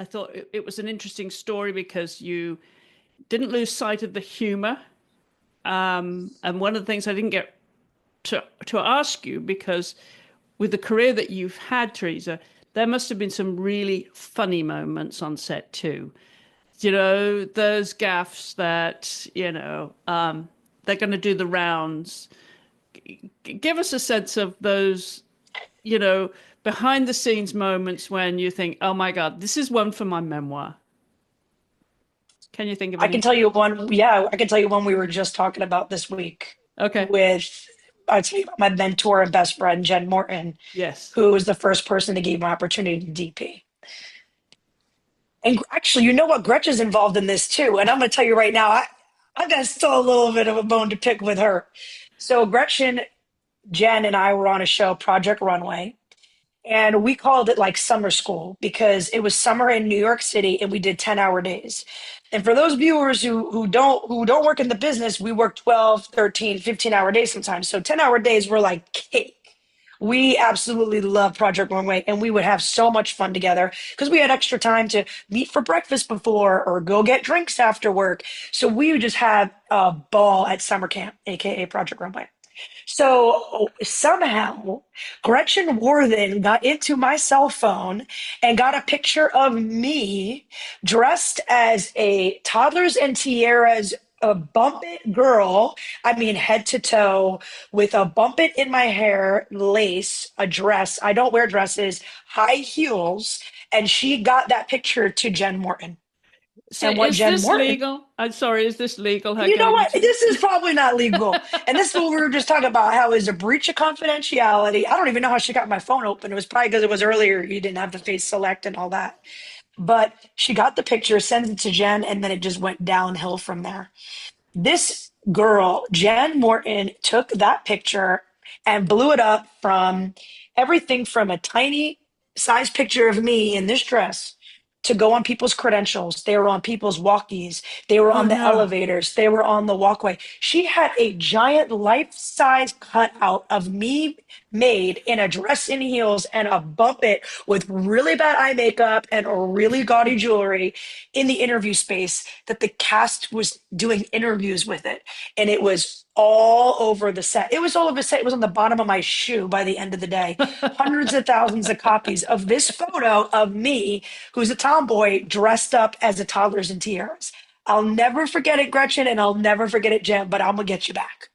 I thought it was an interesting story because you didn't lose sight of the humor. And one of the things I didn't get to ask you, because with the career that you've had, Theresa, there must have been some really funny moments on set too. You know, those gaffes that, they're going to do the rounds. Give us a sense of those, you know, behind the scenes moments when you think, oh my God, this is one for my memoir. Can you think of I can any? tell you one. Yeah, I can tell you one we were just talking about this week Okay. with, I'll tell you about my mentor and best friend, Jen Morton, Yes. who was the first person to give me an opportunity to DP. And actually, you know what? Gretchen's involved in this too. And I'm going to tell you right now, I got still a little bit of a bone to pick with her. So Gretchen, Jen, and I were on a show, Project Runway. And we called it like summer school because it was summer in New York City and we did 10-hour days. And for those viewers who don't work in the business, we work 12, 13, 15-hour days sometimes. So 10-hour days were like cake. We absolutely love Project Runway and we would have so much fun together because we had extra time to meet for breakfast before or go get drinks after work. So we would just have a ball at summer camp, aka Project Runway. So somehow Gretchen Warthen got into my cell phone and got a picture of me dressed as a toddlers and tiaras a bump it girl. I mean, head to toe with a bump it in my hair, lace, a dress. I don't wear dresses, high heels. And she got that picture to Jen Morton. So And what is Jen this Morton legal? I'm sorry, is this legal? Her you know going what? into This is probably not legal. And this is what we were just talking about, how it's a breach of confidentiality. I don't even know how she got my phone open. It was probably because it was earlier. You didn't have the face select and all that. But she got the picture, sends it to Jen, and then it just went downhill from there. This girl, Jen Morton, took that picture and blew it up from everything from a tiny size picture of me in this dress to go on people's credentials. They were on people's walkies. They were Oh on the no. elevators. They were on the walkway. She had a giant life size cutout of me made in a dress and heels and a bump it with really bad eye makeup and a really gaudy jewelry in the interview space that the cast was doing interviews with it. And it was all over the set. It was all over the set. It was on the bottom of my shoe by the end of the day. Hundreds of thousands of copies of this photo of me, who's a tomboy dressed up as a toddlers and tiaras. I'll never forget it, Gretchen, and I'll never forget it, Jen, but I'm gonna get you back.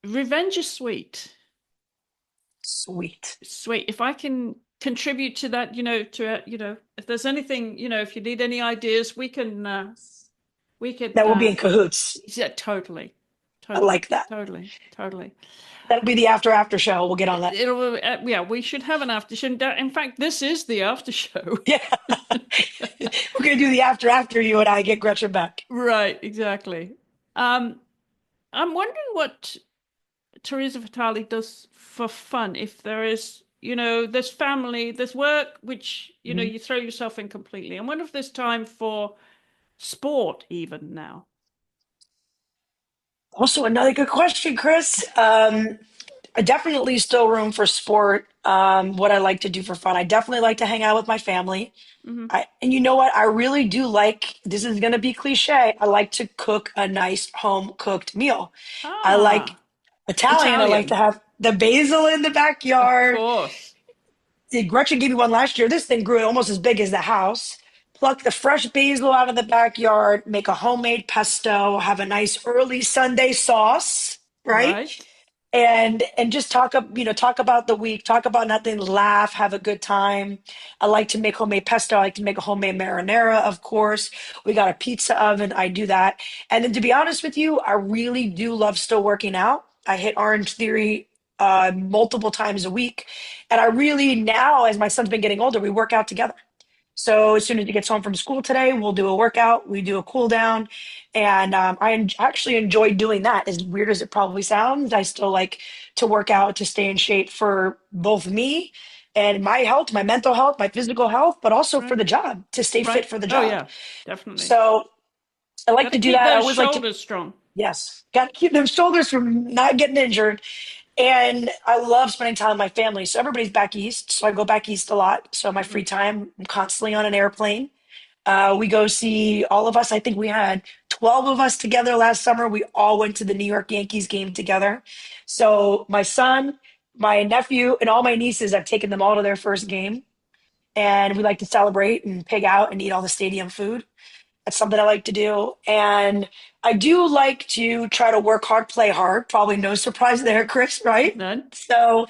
Revenge is sweet. Sweet. Sweet. If I can contribute to that, if there's anything, if you need any ideas, we could, That will be in cahoots. yeah, totally, I totally, like that. totally, totally. That'll be the after show. We'll get on that. Yeah, we should have an after show. In fact, this is the after show. Yeah. We're gonna do the after you and I get Gretchen back. Right, exactly. Um, I'm wondering what Theresa Vitale does for fun. If there is, there's family, there's work, which, Mhm. you throw yourself in completely. I wonder if there's time for sport even now. Also, another good question, Chris. I definitely still room for sport. What I like to do for fun. I definitely like to hang out with my family. Hmm. And you know what? I really do like, this is going to be cliche. I like to cook a nice home cooked meal. I like Ah, Italian. I like to Italian, have the basil in the of backyard. course. Gretchen gave me one last year. This thing grew almost as big as the house. Pluck the fresh basil out of the backyard, make a homemade pesto, have a nice early Sunday sauce, right? Right. And just talk about the week, talk about nothing, laugh, have a good time. I like to make homemade pesto. I like to make a homemade marinara, of course. We got a pizza oven. I do that. And then to be honest with you, I really do love still working out. I hit Orange Theory multiple times a week. And I really now, as my son's been getting older, we work out together. So as soon as he gets home from school today, we'll do a workout. We do a cool down, and actually enjoy doing that. As weird as it probably sounds, I still like to work out to stay in shape for both me and my health, my mental health, my physical health, but also for Right. the job to stay fit Right. for the Oh job. yeah, definitely. So I like Got to to do keep that. I those always like to, shoulders strong. yes, got to keep them shoulders from not getting injured. And I love spending time with my family. So everybody's back east. So I go back east a lot. So my free Mhm. time, I'm constantly on an airplane. We go see all of us. I think we had 12 of us together last summer. We all went to the New York Yankees game together. So my son, my nephew, and all my nieces, I've taken them all to their first game. And we like to celebrate and pig out and eat all the stadium food. That's something I like to do. And I do like to try to work hard, play hard. Probably no surprise there, Chris, right? None. So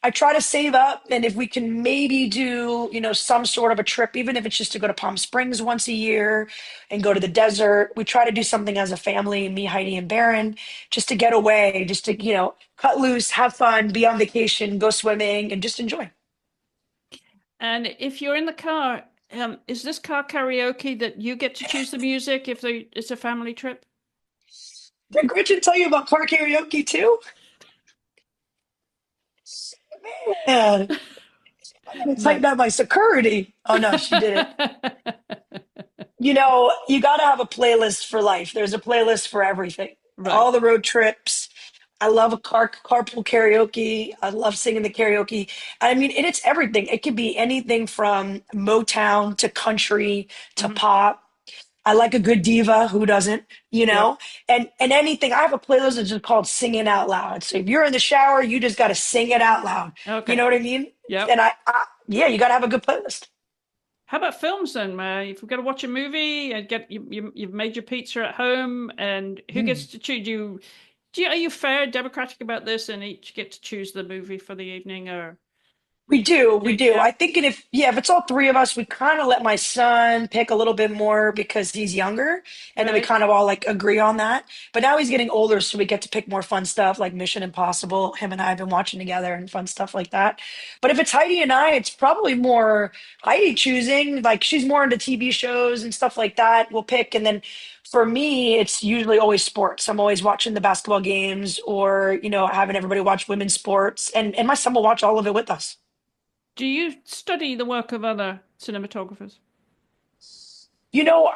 I try to save up, and if we can maybe do, some sort of a trip, even if it's just to go to Palm Springs once a year and go to the desert, we try to do something as a family, me, Heidi, and Barron, just to get away, just to, cut loose, have fun, be on vacation, go swimming, and just enjoy. And if you're in the car, is this car karaoke that you get to choose the music if it's a family trip? Did Gretchen tell you about car karaoke too? Man, I gotta No. tighten up my security. Oh no, she didn't. You got to have a playlist for life. There's a playlist for everything. Right. All the road trips. I love a carpool karaoke. I love singing the karaoke. I mean, and it's everything. It could be anything from Motown to country to Hmm. pop. I like a good diva. Who doesn't? You Yep. know, and anything. I have a playlist that's just called "Singing Out Loud." So if you're in the shower, you just got to sing it out loud. You Okay. know what I mean? Yep. And yeah, you got to have a good playlist. How about films then? If we've got to watch a movie and you've made your pizza at home, and who gets to choose? Are you fair, democratic about this, and each get to choose the movie for the evening, or We do, we do do. yeah, I think, and if it's all three of us, we kind of let my son pick a little bit more because he's younger, and then we right? kind of all like agree on that. But now he's getting older, so we get to pick more fun stuff like Mission Impossible. Him and I have been watching together and fun stuff like that. But if it's Heidi and I, it's probably more Heidi choosing. Like she's more into TV shows and stuff like that. We'll pick, and then for me, it's usually always sports. I'm always watching the basketball games, or having everybody watch women's sports, and my son will watch all of it with us. Do you study the work of other cinematographers?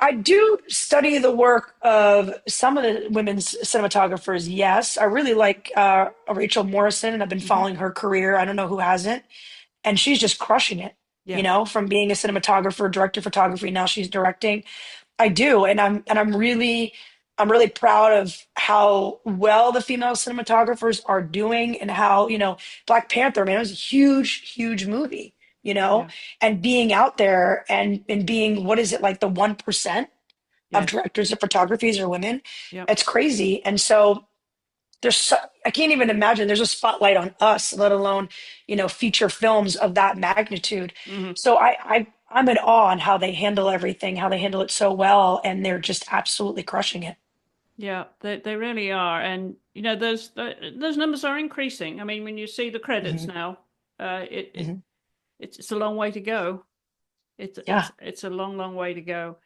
I do study the work of some of the women's cinematographers. Yes, I really like Rachel Morrison, and I've been Hmm. following her career. I don't know who hasn't, and she's just crushing it. Yeah. From being a cinematographer, director of photography, now she's directing. I do, and I'm really proud of how well the female cinematographers are doing, and how Black Panther, man, it was a huge, huge movie, Yeah. and being out there and being, what is it, like the 1% of Yes. directors of photographies are women. Yep. It's crazy, and so I can't even imagine there's a spotlight on us, let alone, feature films of that magnitude. Hmm. So I'm in awe on how they handle everything, how they handle it so well, and they're just absolutely crushing it. Yeah, they really are, and those numbers are increasing. I mean, when you see the credits Hmm. now, Hmm. it's a long way to go. Yeah. It's a long, long way to go.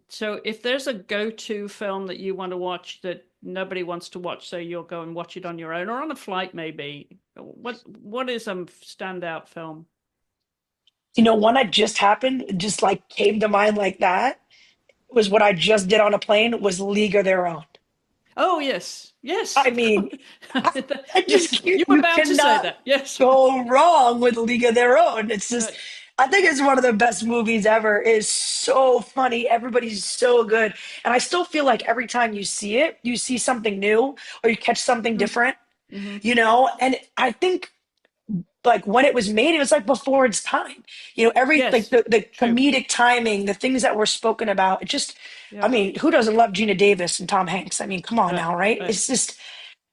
So if there's a go-to film that you want to watch that nobody wants to watch, so you'll go and watch it on your own or on a flight, maybe. What is a standout film? One that just happened, just like came to mind like that, was what I just did on a plane, was League of Their Own. Oh yes, yes. I mean, I, I Yes, just you, you were you bound to say cannot that. Yes. go wrong with League of Their Own. It's just, Right. I think it's one of the best movies ever. It's so funny. Everybody's so good, and I still feel like every time you see it, you see something new or you catch something different. Mm-hmm. And I think like when it was made, it was like before its time. Every like Yes, the true. comedic timing, the things that were spoken about. It just, I Yeah. mean, who doesn't love Gina Davis and Tom Hanks? I mean, come on Right. now, right? Right.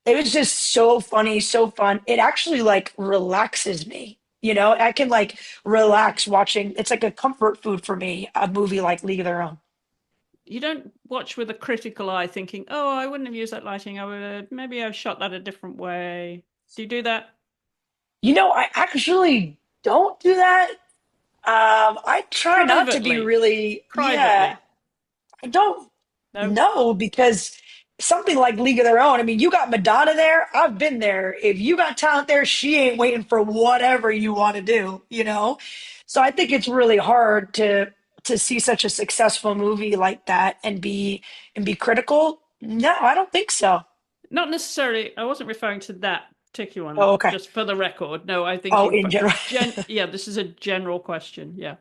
It was just so funny, so fun. It actually like relaxes me. I can like relax watching. It's like a comfort food for me, a movie like League of Their Own. You don't watch with a critical eye, thinking, "Oh, I wouldn't have used that lighting. I would maybe I've shot that a different way." Do you do that? I actually don't do that. I try not to be Privately. really, yeah. Privately. I don't No. know because something like League of Their Own, I mean, you got Madonna there. I've been there. If you got talent there, she ain't waiting for whatever you want to do? So I think it's really hard to see such a successful movie like that and be critical. No, I don't think so. Not necessarily. I wasn't referring to that particular one, Oh, okay. just for the record. No, I think Oh, in general. yeah, this is a general question. Yeah.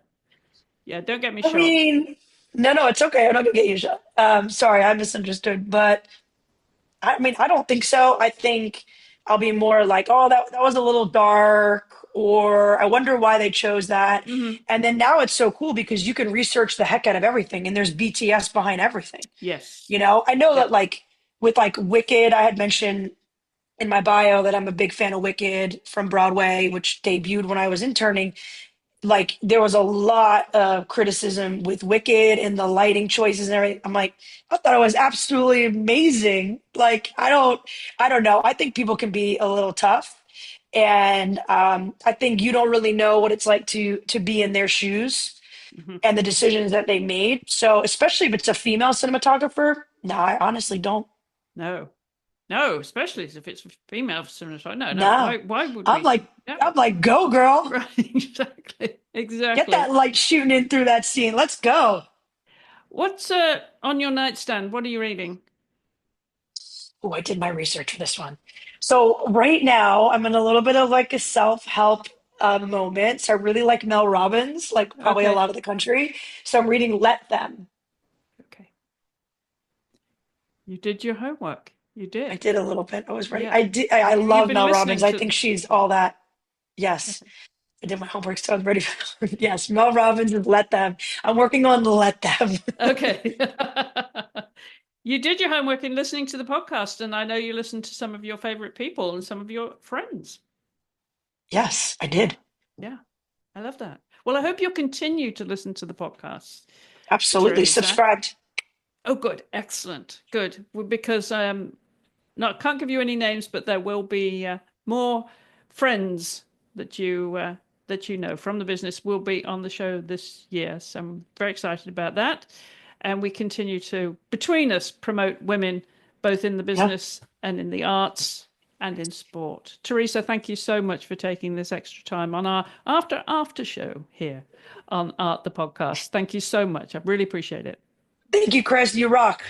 Yeah, don't get me I shot. mean, no, it's okay. I'm not gonna get you shot. Sorry, I misunderstood. But I mean, I don't think so. I think I'll be more like, oh, that was a little dark, or I wonder why they chose that. Hmm. And then now it's so cool because you can research the heck out of everything, and there's BTS behind everything. Yes. You know, I know Yeah. that like with like Wicked, I had mentioned in my bio that I'm a big fan of Wicked from Broadway, which debuted when I was interning. Like there was a lot of criticism with Wicked and the lighting choices and everything. I'm like, I thought it was absolutely amazing. Like I don't know. I think people can be a little tough, and I think you don't really know what it's like to be in their shoes Hmm. and the decisions that they made. So especially if it's a female cinematographer, no, I honestly don't. No. No, especially if it's a female cinematographer. No, no. No, Why would I'm we? like Yeah. I'm like, go girl, Right. Exactly. get Exactly. that light shooting in through that scene. Let's go. What's on your nightstand? What are you reading? Oh, I did my research for this one. So right now, I'm in a little bit of like a self-help moment. So I really like Mel Robbins, like probably a Okay. lot of the country. So I'm reading Let Them. Okay. You did your homework. You I did. did a little bit. I was ready. Yeah. I did. I You've love been Mel listening Robbins. I to. think she's all that. Yes, I did my homework, so I'm ready. Yes, Mel Robbins and Let Them. I'm working on Let Them. Okay. You did your homework in listening to the podcast, and I know you listened to some of your favorite people and some of your friends. Yes, I did. Yeah, I love that. Well, I hope you'll continue to listen to the podcast, Absolutely Theresa. subscribed. Oh, good. Excellent. Good. Well, because not can't give you any names, but there will be more friends that you know from the business will be on the show this year. So I'm very excited about that. And we continue to, between us, promote women both in the Yeah. business and in the arts and in sport. Theresa, thank you so much for taking this extra time on our after show here on Art the Podcast. Thank you so much. I really appreciate it. Thank you, Chris. You rock.